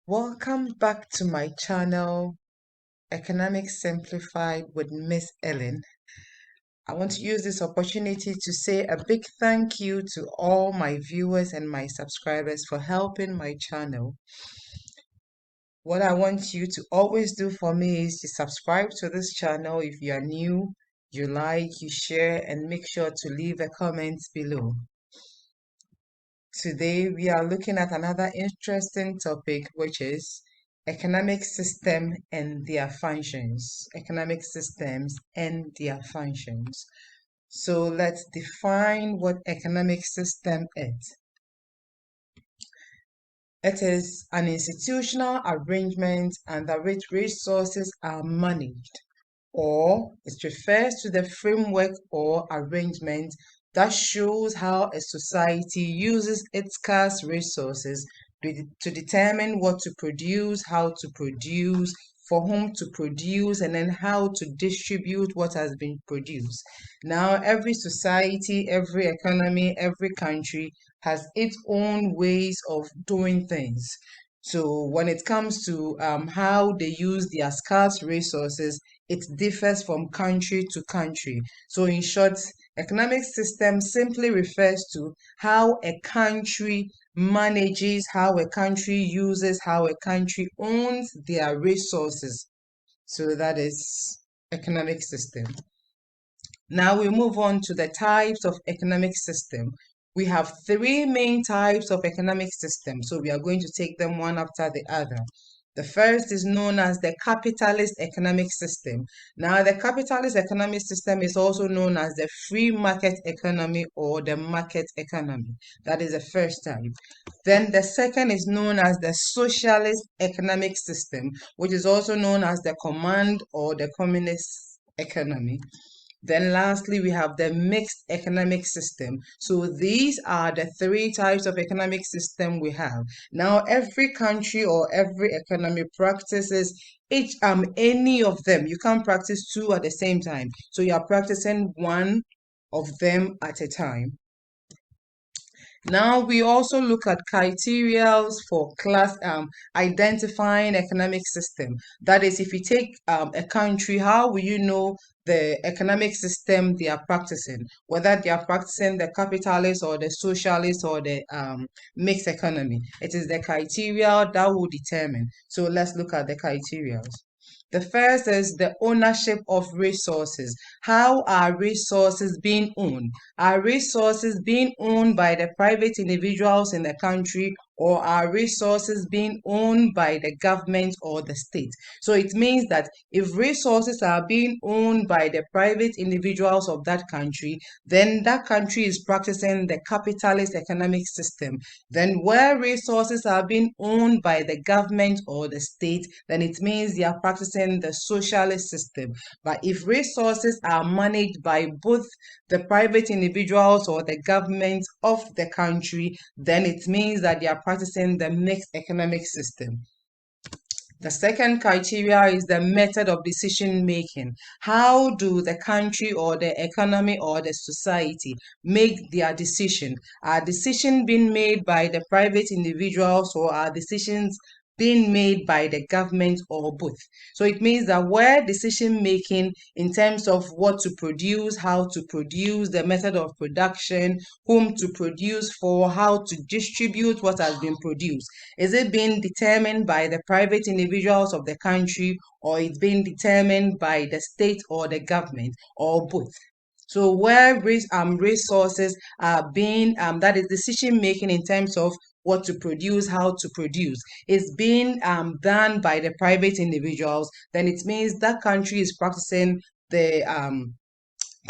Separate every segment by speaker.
Speaker 1: Welcome back to my channel, Economics Simplified with Miss Ellen. I want to use this opportunity to say a big thank you to all my viewers and my subscribers for helping my channel. What I want you to always do for me is to subscribe to this channel if you are new, you like, you share, and make sure to leave a comment below. Today we are looking at another interesting topic, which is economic system and their functions. Economic systems and their functions. So let's define what economic system is. It is an institutional arrangement under which resources are managed, or it refers to the framework or arrangement that shows how a society uses its scarce resources to determine what to produce, how to produce, for whom to produce, and then how to distribute what has been produced. Now, every society, every economy, every country has its own ways of doing things. So when it comes to how they use their scarce resources, it differs from country to country. So in short, economic system simply refers to how a country manages, how a country uses, how a country owns their resources. So that is economic system. Now we move on to the types of economic system. We have three main types of economic system, so we are going to take them one after the other. The first is known as the capitalist economic system. Now, the capitalist economic system is also known as the free market economy or the market economy. That is the first type. Then the second is known as the socialist economic system, which is also known as the command or the communist economy. Then lastly, we have the mixed economic system. So these are the three types of economic system we have. Now, every country or every economy practices any of them. You can't practice two at the same time. So you are practicing one of them at a time. Now we also look at criteria for identifying economic system. That is, if you take a country, how will you know the economic system they are practicing? Whether they are practicing the capitalist or the socialist or the mixed economy. It is the criteria that will determine. So let's look at the criteria. The first is the ownership of resources. How are resources being owned? Are resources being owned by the private individuals in the country, or are resources being owned by the government or the state? So it means that if resources are being owned by the private individuals of that country, then that country is practicing the capitalist economic system. Then where resources are being owned by the government or the state, then it means they are practicing the socialist system. But if resources are managed by both the private individuals or the government of the country, then it means that they are practicing the mixed economic system. The second criteria is the method of decision making. How do the country or the economy or the society make their decision? Are decisions being made by the private individuals, or are decisions being made by the government, or both? So it means that where decision making in terms of what to produce, how to produce, the method of production, whom to produce for, how to distribute what has been produced, is it being determined by the private individuals of the country, or it's being determined by the state or the government, or both? So where resources are being, that is decision making in terms of what to produce, how to produce, is being done by the private individuals, then it means that country is practicing the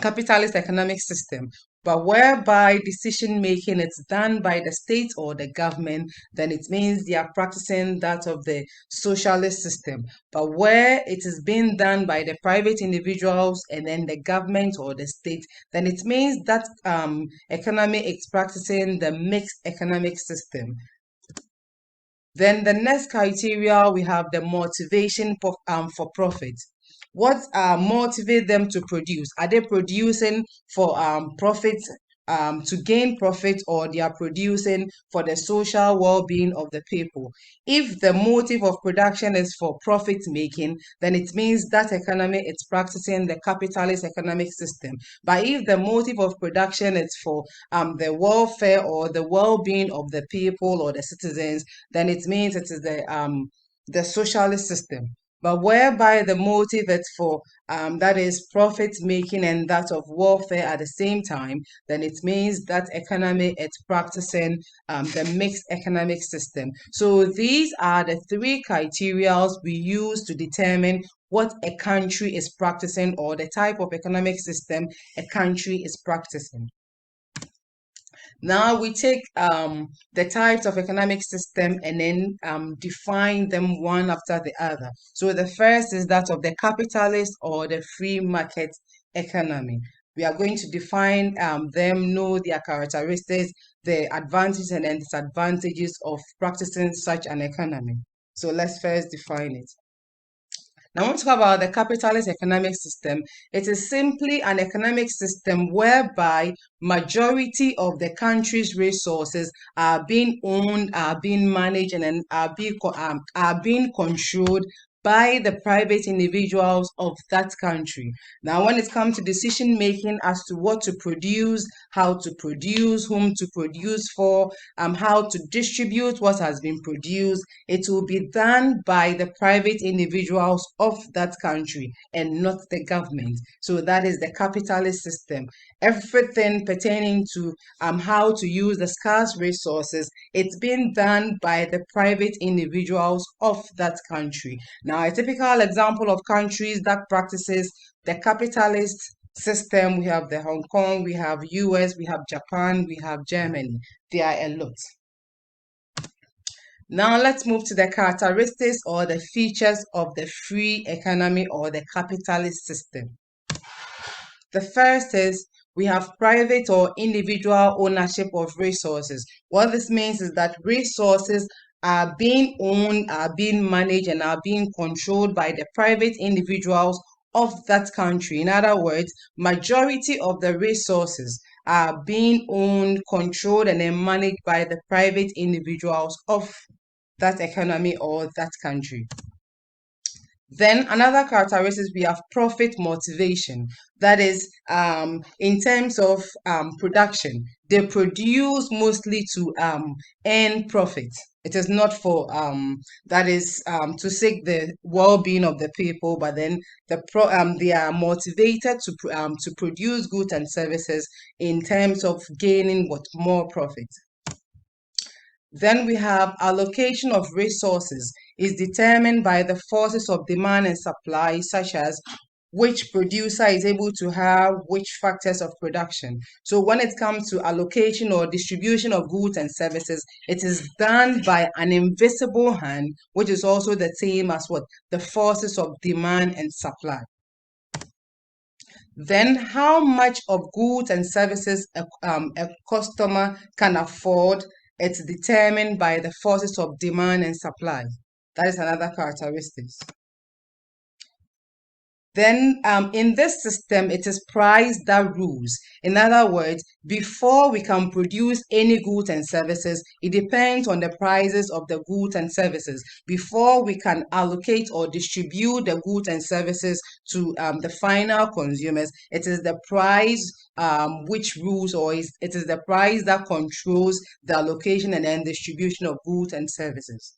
Speaker 1: capitalist economic system. But whereby decision making is done by the state or the government, then it means they are practicing that of the socialist system. But where it is being done by the private individuals and then the government or the state, then it means that economy is practicing the mixed economic system. Then the next criteria, we have the motivation for profit. What motivate them to produce? Are they producing for profit, to gain profit, or they are producing for the social well-being of the people. If the motive of production is for profit making, then it means that economy is practicing the capitalist economic system. But if the motive of production is for the welfare or the well-being of the people or the citizens, then it means it is the socialist system. But whereby the motive is for that is profit making and that of welfare at the same time, then it means that economy is practicing the mixed economic system. So these are the three criteria we use to determine what a country is practicing or the type of economic system a country is practicing. Now we take the types of economic system and then define them one after the other. So the first is that of the capitalist or the free market economy. We are going to define them, know their characteristics, the advantages and then disadvantages of practicing such an economy. So let's first define it. Now, I want to talk about the capitalist economic system. It is simply an economic system whereby majority of the country's resources are being owned, are being managed, and then are being controlled by the private individuals of that country. Now, when it comes to decision making as to what to produce, how to produce, whom to produce for, how to distribute what has been produced, it will be done by the private individuals of that country and not the government. So that is the capitalist system. Everything pertaining to how to use the scarce resources, it's being done by the private individuals of that country. Now, a typical example of countries that practices the capitalist system, we have the Hong Kong, we have US, we have Japan, we have Germany. There are a lot. Now let's move to the characteristics or the features of the free economy or the capitalist system. The first is we have private or individual ownership of resources. What this means is that resources are being owned, are being managed, and are being controlled by the private individuals of that country. In other words, majority of the resources are being owned, controlled, and then managed by the private individuals of that economy or that country. Then another characteristic, we have profit motivation. That is, in terms of production, they produce mostly to earn profit. It is not for that is to seek the well-being of the people, but then they are motivated to produce goods and services in terms of gaining more profit. Then we have allocation of resources is determined by the forces of demand and supply, such as which producer is able to have which factors of production. So when it comes to allocation or distribution of goods and services, it is done by an invisible hand, which is also the same as what the forces of demand and supply. Then how much of goods and services a customer can afford, it's determined by the forces of demand and supply. That is another characteristic. Then in this system, it is price that rules. In other words, before we can produce any goods and services, it depends on the prices of the goods and services. Before we can allocate or distribute the goods and services to the final consumers, it is the price which rules, or it is the price that controls the allocation and then distribution of goods and services.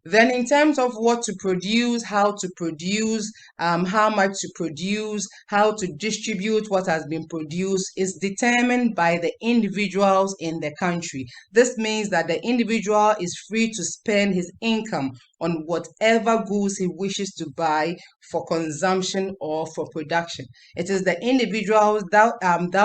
Speaker 1: Then in terms of what to produce, how to produce, how much to produce, how to distribute what has been produced is determined by the individuals in the country. This means that the individual is free to spend his income on whatever goods he wishes to buy for consumption or for production. It is the individuals that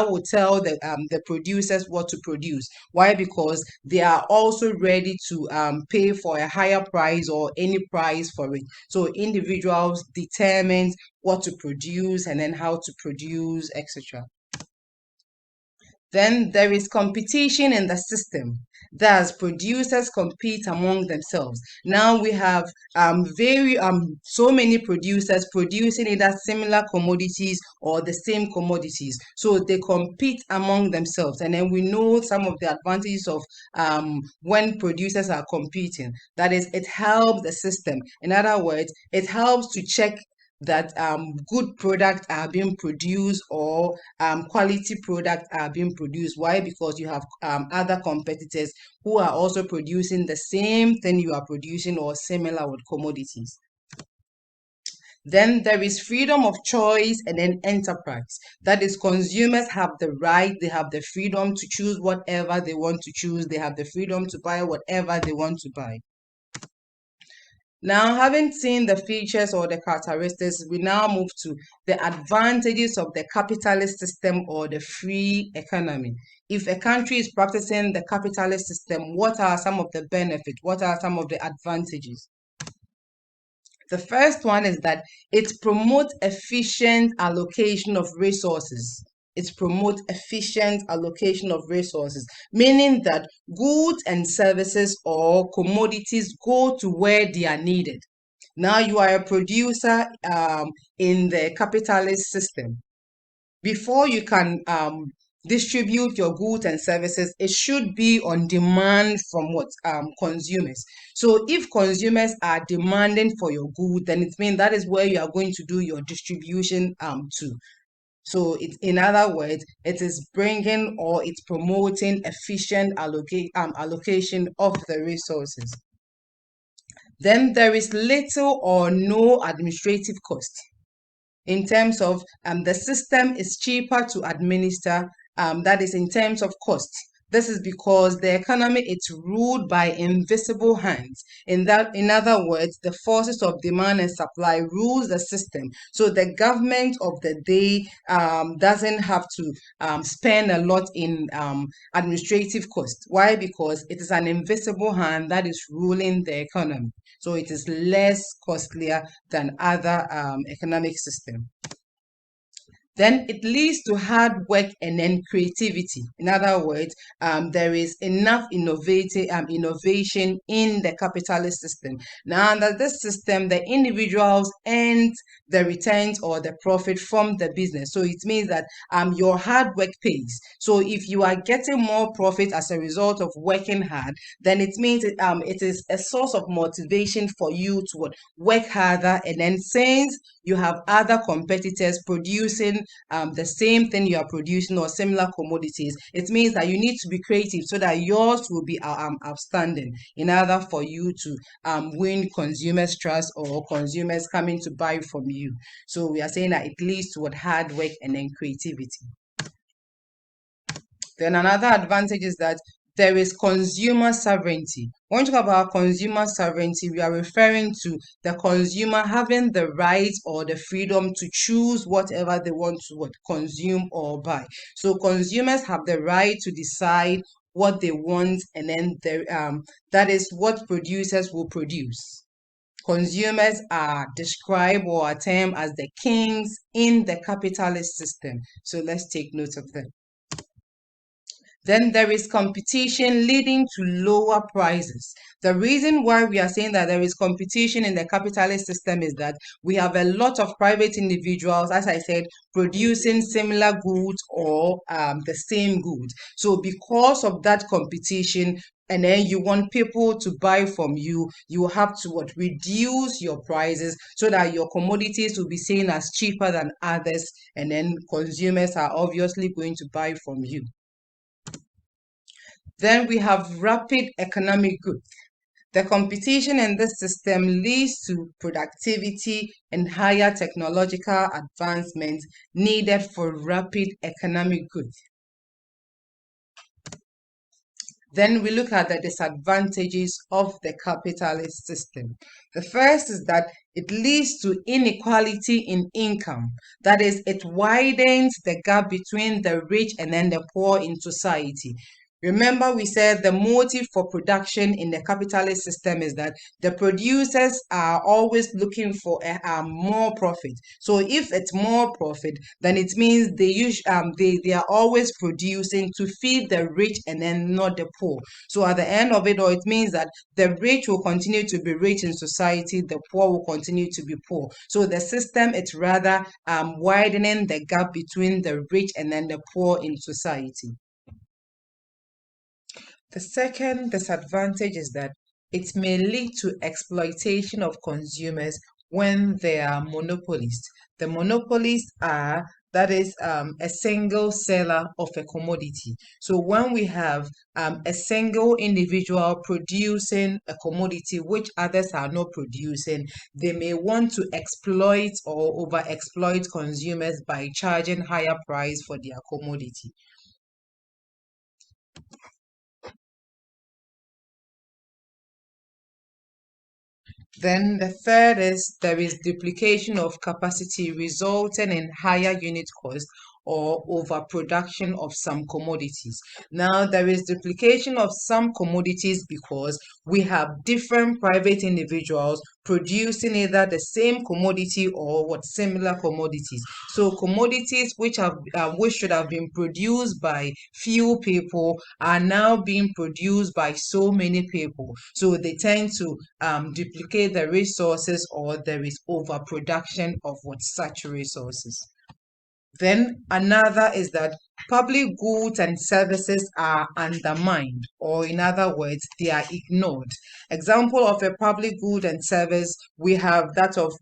Speaker 1: will tell the producers what to produce. Why? Because they are also ready to pay for a higher price or any price for it. So individuals determine what to produce and then how to produce, etc. Then there is competition in the system. Thus, producers compete among themselves. Now we have so many producers producing either similar commodities or the same commodities. So they compete among themselves. And then we know some of the advantages of when producers are competing. That is, it helps the system. In other words, it helps to check that good products are being produced or quality products are being produced. Why? Because you have other competitors who are also producing the same thing you are producing or similar with commodities. Then there is freedom of choice and then enterprise. That is, consumers have the right, they have the freedom to choose whatever they want to choose. They have the freedom to buy whatever they want to buy. Now, having seen the features or the characteristics, we now move to the advantages of the capitalist system or the free economy. If a country is practicing the capitalist system, what are some of the benefits? What are some of the advantages? The first one is that it promotes efficient allocation of resources. It promotes efficient allocation of resources, meaning that goods and services or commodities go to where they are needed. Now you are a producer in the capitalist system. Before you can distribute your goods and services, it should be on demand from what consumers. So if consumers are demanding for your good, then it means that is where you are going to do your distribution to. So in other words, it is bringing or it's promoting efficient allocation of the resources. Then there is little or no administrative cost. In terms of the system is cheaper to administer, that is in terms of cost. This is because the economy is ruled by invisible hands. In other words, the forces of demand and supply rules the system. So the government of the day doesn't have to spend a lot in administrative cost. Why? Because it is an invisible hand that is ruling the economy. So it is less costlier than other economic system. Then it leads to hard work and then creativity. In other words, there is enough innovation in the capitalist system. Now, under this system, the individuals earn the returns or the profit from the business. So it means that your hard work pays. So if you are getting more profit as a result of working hard, then it means it is a source of motivation for you to work harder. And then since you have other competitors producing the same thing you are producing or similar commodities, it means that you need to be creative so that yours will be outstanding in order for you to win consumers' trust or consumers coming to buy from you. So we are saying that it leads to hard work and then creativity. Then another advantage is that there is consumer sovereignty. When we talk about consumer sovereignty, we are referring to the consumer having the right or the freedom to choose whatever they want to consume or buy. So consumers have the right to decide what they want, and then that is what producers will produce. Consumers are described or are termed as the kings in the capitalist system. So let's take note of that. Then there is competition leading to lower prices. The reason why we are saying that there is competition in the capitalist system is that we have a lot of private individuals, as I said, producing similar goods or the same goods. So because of that competition, and then you want people to buy from you, you have to reduce your prices so that your commodities will be seen as cheaper than others, and then consumers are obviously going to buy from you. Then we have rapid economic growth. The competition in this system leads to productivity and higher technological advancement needed for rapid economic growth. Then we look at the disadvantages of the capitalist system. The first is that it leads to inequality in income. That is, it widens the gap between the rich and then the poor in society. Remember, we said the motive for production in the capitalist system is that the producers are always looking for more profit. So if it's more profit, then it means they are always producing to feed the rich and then not the poor. So at the end of it all, it means that the rich will continue to be rich in society, the poor will continue to be poor. So the system, it's rather widening the gap between the rich and then the poor in society. The second disadvantage is that it may lead to exploitation of consumers when they are monopolists. The monopolists are, that is, a single seller of a commodity. So when we have a single individual producing a commodity which others are not producing, they may want to exploit or over-exploit consumers by charging higher price for their commodity. Then the third is there is duplication of capacity resulting in higher unit cost or overproduction of some commodities. Now, there is duplication of some commodities because we have different private individuals producing either the same commodity or what similar commodities. So commodities which should have been produced by few people are now being produced by so many people. So they tend to duplicate the resources, or there is overproduction of what such resources. Then another is that public goods and services are undermined, or in other words, they are ignored. Example of a public good and service, we have that of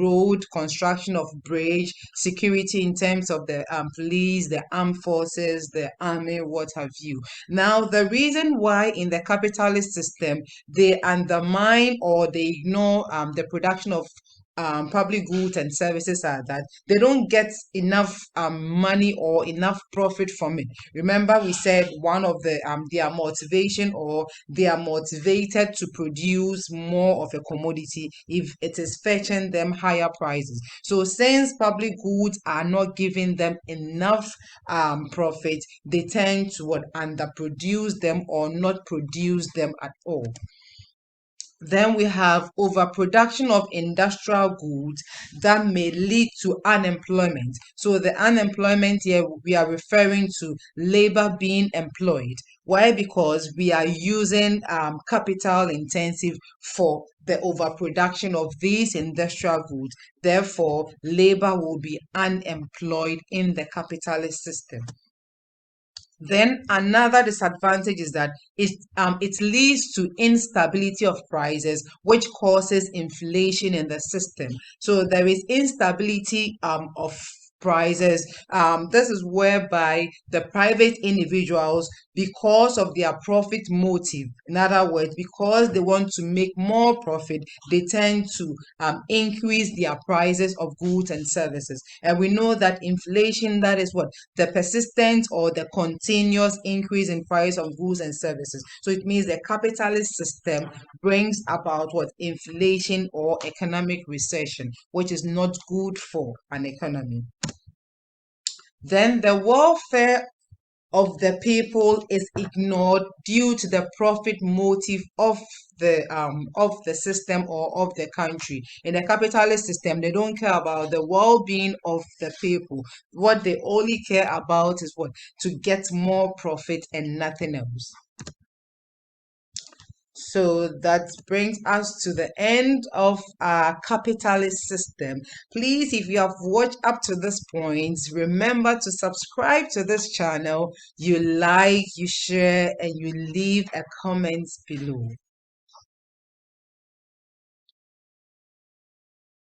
Speaker 1: road, construction of bridge, security in terms of the police, the armed forces, the army, what have you. Now, the reason why in the capitalist system they undermine or they ignore the production of public goods and services are that they don't get enough money or enough profit from it. Remember, we said one of their motivation, or they are motivated to produce more of a commodity if it is fetching them higher prices. So since public goods are not giving them enough profit, they tend to underproduce them or not produce them at all. Then we have overproduction of industrial goods that may lead to unemployment. So the unemployment here, we are referring to labor being employed. Why? Because we are using capital intensive for the overproduction of these industrial goods. Therefore, labor will be unemployed in the capitalist system. Then another disadvantage is that it leads to instability of prices, which causes inflation in the system. So there is instability of prices. This is whereby the private individuals, because of their profit motive, in other words, because they want to make more profit, they tend to increase their prices of goods and services. And we know that inflation, that is what the persistent or the continuous increase in price of goods and services. So it means the capitalist system brings about what inflation or economic recession, which is not good for an economy. Then the welfare of the people is ignored due to the profit motive of the system or of the country. In the capitalist system, they don't care about the well-being of the people. What they only care about is what? To get more profit and nothing else. So that brings us to the end of our capitalist system. Please, if you have watched up to this point, remember to subscribe to this channel. You like, you share, and you leave a comment below.